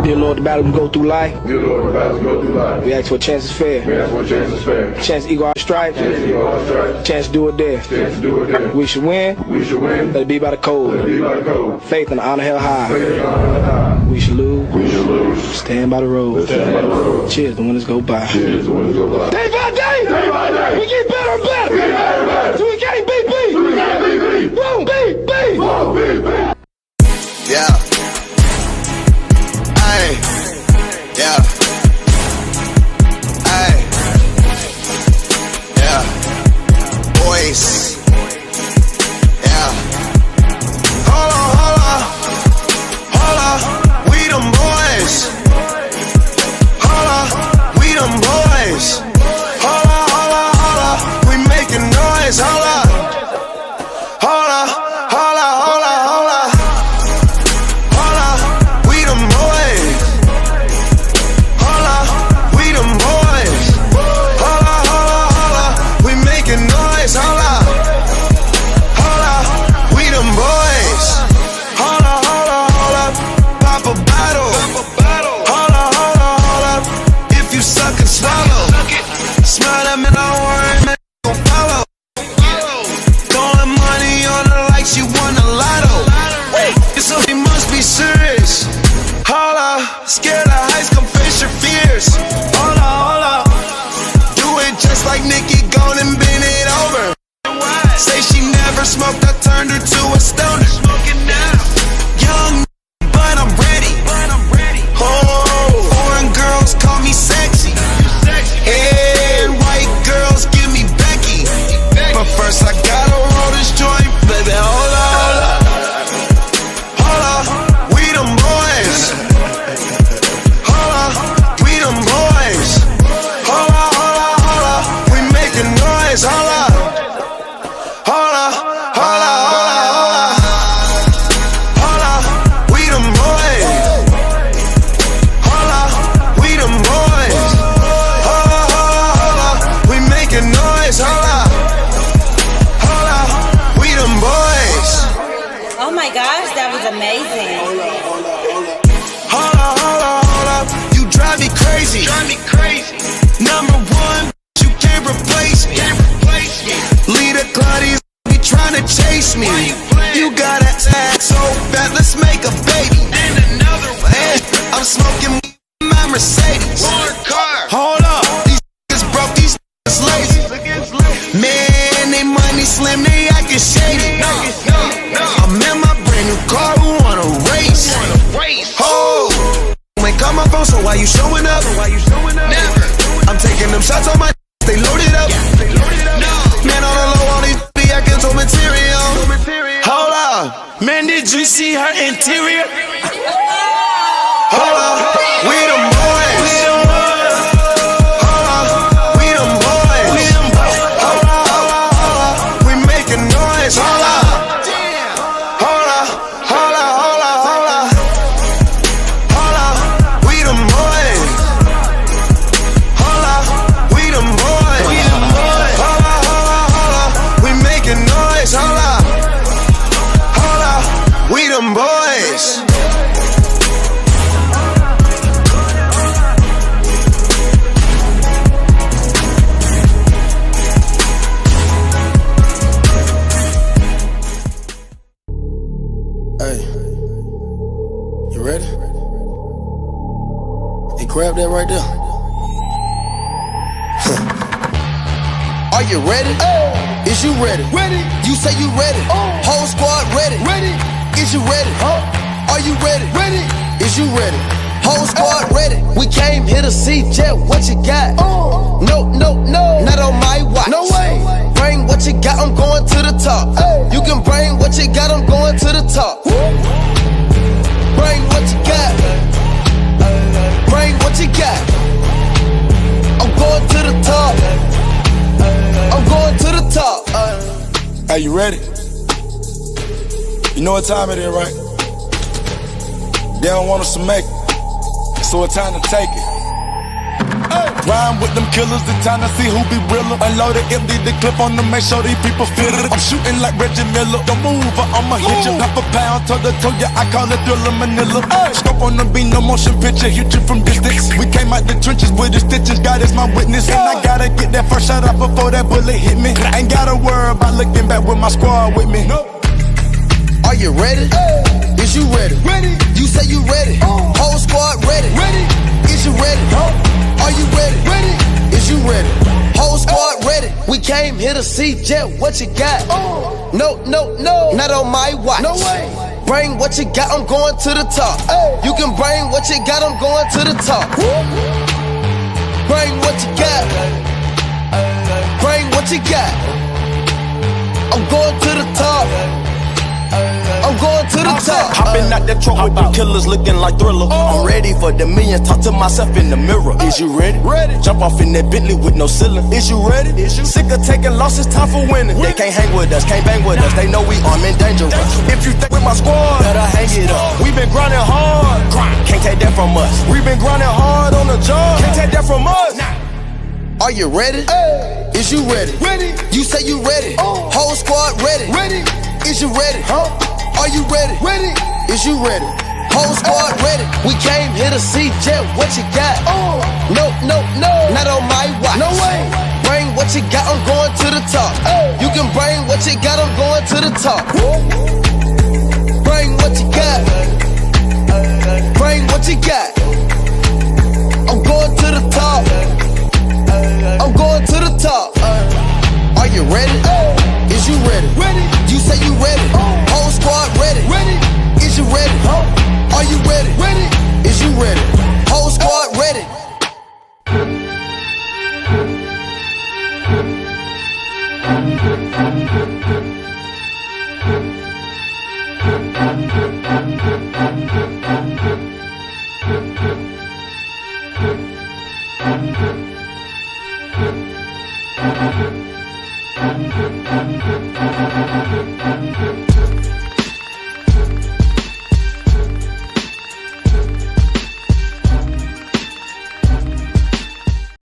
Dear Lord, the battle we go through life. Dear Lord, the battles go through life. We ask for a chance is fair. We ask for a chance is fair. Chance to equal our stripes. Chance to equal our stripes. Chance to do it there. Chance to do it there. We should win. We should win. Let it be by the code. Let it be by the code. Faith and honor held high. Faith and honor held high. We should lose. We should lose. Stand by the road. Stand by the road. Cheers, the winners go by. Cheers, the winners go by. Day by day. Day by day. We get better and better. We get better and better. So we can't beat beat. So we can't beat beat. Won't beat beat. Won't beat beat. Yeah. Ay. Yeah. Ay. Yeah. Boys. Yeah. Hold on, hold on. Hold on. We them boys. Hold on. We them boys. Hold on, hold on, hold on. We making noise. Hold on. Hold on. Hold on, hold on, hold on. Hold on. We them boys. Hold on. We them boys. Hold on, hold on, hold on. We making noise. Hold on. Hold on. We them boys. Hold on, hold on, hold on. Pop a bottle. Hold on, hold on, hold on. If you suck and swallow. Smile at me, don't worry, man. Gon' follow. Throwing money on her like she won a lotto. So he must be serious. Hold up, scared of heights, come face your fears. Hold up. Do it just like Nicki, gone and bend it over. Say she never smoked, I turned her to a stoner. Young, but I'm ready. Oh, foreign girls call me sexy. And white girls give me Becky. But first I gotta roll this joint, baby. Hold up. Hold up, we them boys. Hold up, we them boys. Hold up, hold up, hold up. We making noise. Hold up. Hold up, hold up, hold up, hold up. Hold up, we them boys. Hold up, we them boys. Hold up, hold up, we making noise. Hold up. Hold up, we them boys. Oh my gosh, that was amazing. Hold up, hold up, hold up. You drive me crazy. Number one, you can't replace me. Leader Claudius be trying to chase me. You got an ass so bad, let's make a baby. And I'm smoking my Mercedes. Hold up, these niggas broke, these niggas lazy. Man, they money slim, they acting shady. I'm in my brand new car, who wanna race? Oh, ain't call my phone, so why you showing up? Never. I'm taking them shots on my they loaded up. Man on the low, all these be acting so material. Hold up, man, did you see her interior? Hold up, we them boys. Hold up, we them boys. Hold up, hold up, hold up. We making noise. Hold up. Hold up, hold up, hold up, hold up. Hold up, we them boys. Hold up, we them boys. Hold up, hold up, hold up. We making noise. Hold up. Hold up, we them boys. Hey, you ready? Hey, grab that right there. Are you ready? Is you ready? You say you ready. Whole squad ready. Is you ready? Are you ready? Is you ready? Whole squad ready. We came here to see Jet. What you got? No, not on my watch. No way. Bring what you got. I'm going to the top. You can bring what you got. I'm going to the top. Bring what you got. Bring what you got. I'm going to the top. I'm going to the top. Hey, you ready? You know what time it is, right? They don't want us to make it, so it's time to take it. Hey. Rhyme with them killers, it's time to see who be realer. Unload it, empty the clip on them, make sure these people feel it. I'm shooting like Reggie Miller. Don't move or I'ma hit you. Half a pound, toe to toe, yeah, I call it Thriller Manila. Scope on the beat, no motion picture, hit you from distance. We came out the trenches with the stitches, God is my witness. And I gotta get that first shot out before that bullet hit me. Ain't gotta worry about looking back with my squad with me. Are you ready? Is you ready? You say you ready. Whole squad ready. Is you ready? Are you ready? Is you ready? Whole squad ready. We came here to see Jet, what you got? No, not on my watch. No way. Bring what you got, I'm going to the top. You can bring what you got, I'm going to the top. Bring what you got. Bring what you got. I'm going to the top. I'm going to the top. Hopping out that truck with them killers looking like Thriller. I'm ready for the millions, talk to myself in the mirror. Is you ready? Jump off in that Bentley with no ceiling. Is you ready? Sick of taking losses, time for winning. They can't hang with us, can't bang with us. They know we armed and dangerous. If you think with my squad, better hang it up. We been grinding hard, can't take that from us. We been grinding hard on the job, can't take that from us. Are you ready? Is you ready? You say you ready. Whole squad ready. Is you ready? Are you ready? Is you ready? Whole squad ready. We came here to see Jet, what you got? No, not on my watch. No way. Bring what you got, I'm going to the top. You can bring what you got, I'm going to the top. Bring what you got. Bring what you got. I'm going to the top. I'm going to the top. Are you ready? Is you ready? You say you ready. Whole squad ready. Is you ready? Are you ready? Is you ready? Whole squad ready.